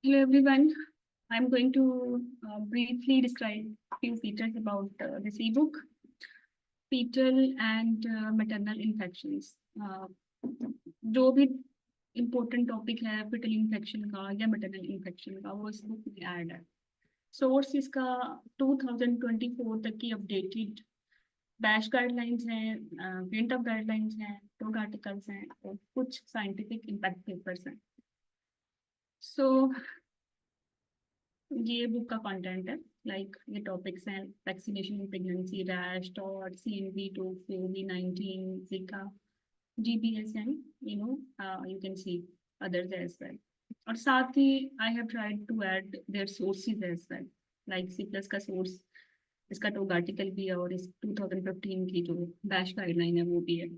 Hello everyone. I'm going to briefly describe few features about this ebook, fetal and maternal infections. जो भी important topic है fetal infection का या maternal infection का वो इस book में ऐड है. सोर्स इसका 2024 तक की अपडेटेड बैश गाइडलाइंस हैं, प्रिंट ऑफ गाइडलाइंस हैं, टॉक आर्टिकल्स हैं और कुछ साइंटिफिक इम्पैक्ट पेपर्स हैं. सो ये बुक का कंटेंट है. लाइक ये टॉपिक्स हैं वैक्सीनेशन इन प्रेगनेंसी, रैश, टॉट, CMV, COVID-19, Zika, GBS and you can see others as well. और साथ ही I have tried to add their sources as well. Like C plus का source इसका talk article भी है और इस 2015 की जो बैश गाइडलाइन है वो भी है.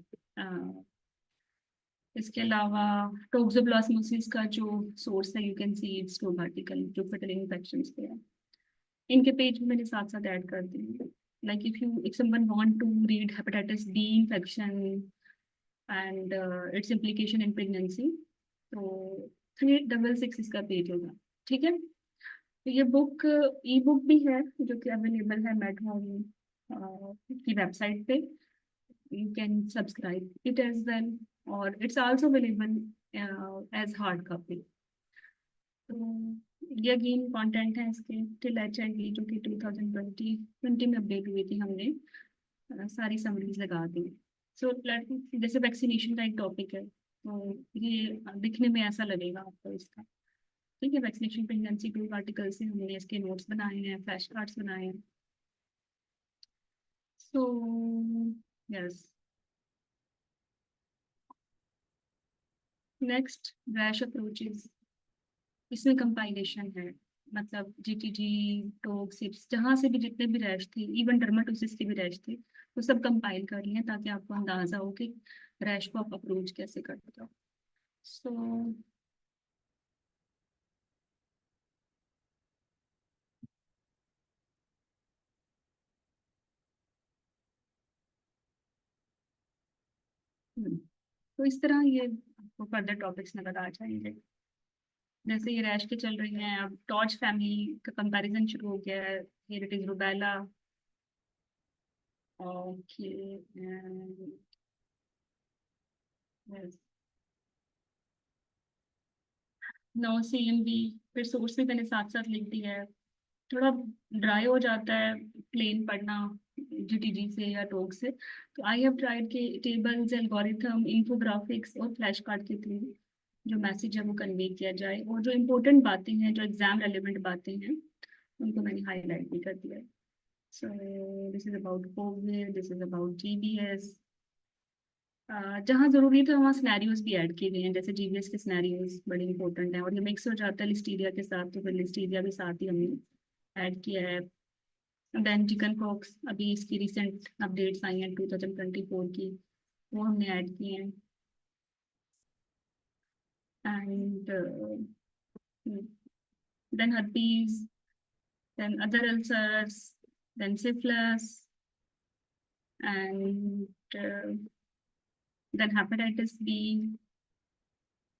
इसके अलावा टोक्सोप्लाज्मोसिस का जो सोर्स है you can see it's talk article जो फटल इन्फेक्शंस पे है. इनके पेज में मैंने साथ साथ ऐड कर दिए. Like if someone want to read hepatitis B infection and its implication in pregnancy तो 366 इसका पेज होगा. ठीक है. तो ये बुक ई बुक भी है जो कि अवेलेबल है मेड होम की वेबसाइट पे. You can subscribe it as well और it's also available as hard copy. तो ये अगेन कंटेंट है इसके टिल HIV जो कि 2020 में अपडेट हुई थी. हमने सारी समरीज लगा दी. सो जैसे वैक्सीनेशन का एक टॉपिक है तो ये दिखने में ऐसा लगेगा आपको इसका. ठीक है. वैक्सीनेशन प्रेगनेंसी टू आर्टिकल से हमने इसके नोट्स बनाए हैं, फ्लैश कार्ड्स बनाए हैं. So yes. Next rash approaches. इसमें कंपाइलेशन है. मतलब GTG, टोक, सिप्स, जहाँ से भी जितने भी रैश थे, इवन डर्माटोसिस के भी रैश थे, वो सब कंपाइल कर लिए ताकि आपको अंदाजा हो कि रैश को आप अप्रोच कैसे करते हो. सो तो इस तरह ये आपको फर्दर टॉपिक्स नजर आ जाएंगे. जैसे ये रैश के चल रही हैं. अब टॉर्च फैमिली का कंपैरिजन शुरू हो गया है. Here it is rubella. Okay. No CMV. फिर सोर्स भी मैंने साथ साथ लिख दिया है. थोड़ा ड्राई हो जाता है प्लेन पढ़ना GTG से या टोक से. तो आई हैव ट्राइड के टेबल्स, एल्गोरिथम, इंफोग्राफिक्स और फ्लैश कार्ड के थ्रू जो मैसेज है वो कन्वे किया जाए और जो इम्पोर्टेंट बातें हैं, जो एग्जाम रेलिवेंट बातें हैं, उनको मैंने हाईलाइट भी कर दिया है. So this is about Covid, this is about GBS. जहाँ जरूरी था वहाँ सिनेरियोज भी ऐड किए गए हैं. जैसे GBS के सिनेरियोज बड़े इंपॉर्टेंट हैं और ये मिक्स हो जाता है लिस्टीरिया के साथ, तो फिर लिस्टीरिया भी साथ ही हमने ऐड किया है. देन चिकन पॉक्स, अभी इसकी रिसेंट अपडेट्स आई हैं 2024 की, वो हमने ऐड किए हैं. And then herpes, then other ulcers, then syphilis and then hepatitis B,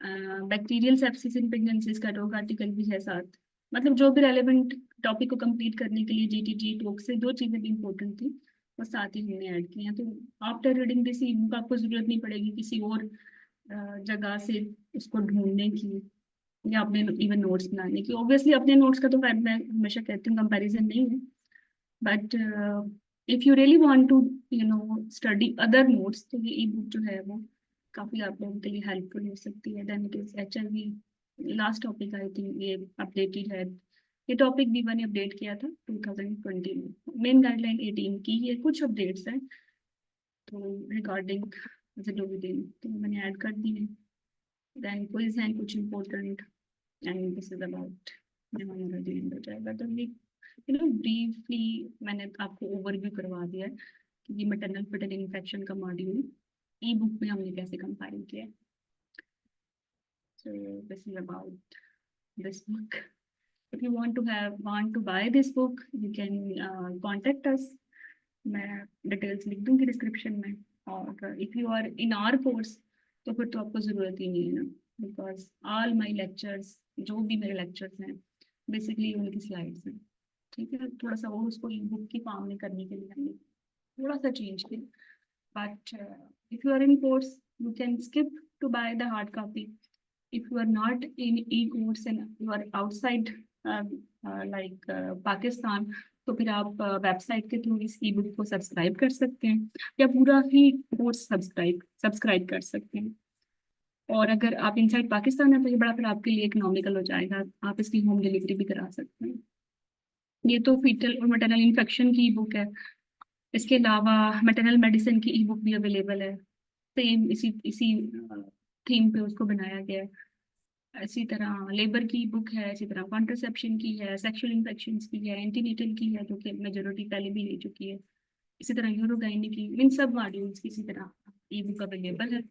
bacterial sepsis in pregnancies का टॉक आर्टिकल भी है साथ. मतलब जो भी रेलेवेंट टॉपिक को कंप्लीट करने के लिए GTG टॉक से जो चीज़ें भी इम्पोर्टेंट थी वो साथ ही हमने ऐड की हैं. तो after reading this E book आपको जरूरत नहीं पड़ेगी किसी और जगह से उसको ढूंढने की या अपने इवन नोट्स बनाने की. ऑब्वियसली अपने नोट्स का तो मैं हमेशा कहती हूँ कंपैरिजन नहीं है. But if you really want to study other notes तो ये ई बुक जो है वो काफ़ी आप लोगों के लिए हेल्पफुल हो सकती है. Then it is HIV last topic. I think ये अपडेटेड है. ये टॉपिक भी मैंने अपडेट किया था 2020 में. मेन गाइडलाइन 18 की ये कुछ अपडेट्स हैं तो रिगार्डिंग जिलोविडिन तो मैंने ऐड कर दी है. देन क्विज हैं कुछ important and this is about हमारा जो एंड हो जाएगा. तो ये ब्रीफली मैंने आपको ओवरव्यू करवा दिया है कि ये मैटरनल फिटल इन्फेक्शन का मॉड्यूल ई बुक में हमने कैसे कंपाइल किया है. So this is about this book. If you want to buy this book, you can contact us. मैं डिटेल्स लिख दूंगी डिस्क्रिप्शन में. और if you are in our course तो फिर तो आपको ज़रूरत ही नहीं है ना. बिकॉज ऑल माई लेक्चर्स, जो भी मेरे लेक्चर्स हैं बेसिकली उनकी स्लाइड्स हैं। ठीक है, थोड़ा सा और उसको ई बुक की फॉर्म में करने के लिए हमने थोड़ा सा चेंज किया। But if you are in course you can skip to buy the hard copy. if you are not in e-course and you are outside Pakistan, तो फिर आप वेबसाइट के थ्रू इस ई बुक को सब्सक्राइब कर सकते हैं या पूरा ही कोर्स सब्सक्राइब कर सकते हैं। और अगर आप इनसाइड पाकिस्तान है तो ये बड़ा फिर आपके लिए इकोनॉमिकल हो जाएगा, आप इसकी होम डिलीवरी भी करा सकते हैं। ये तो फीटल और मैटरनल इन्फेक्शन की ई बुक है। इसके अलावा मैटरनल मेडिसिन की ई बुक भी अवेलेबल है, सेम इसी इसी थीम पे उसको बनाया गया है। इसी तरह लेबर की बुक है, इसी तरह कॉन्ट्रसेप्शन की है, सेक्सुअल इन्फेक्शंस की है, एंटीनेटल की है जो कि मेजोरिटी पहले भी ले चुकी है। इसी तरह यूरोगाइनी की, इन सब मॉड्यूल्स की इसी तरह ई बुक अवेलेबल है।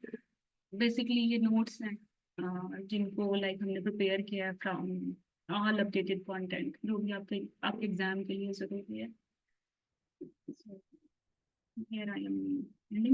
बेसिकली ये नोट्स हैं जिनको लाइक हमने प्रिपेयर किया है फ्रॉम ऑल अपडेटेड कंटेंट जो भी आपके एग्जाम के लिए जरूरी है। So, here I am ending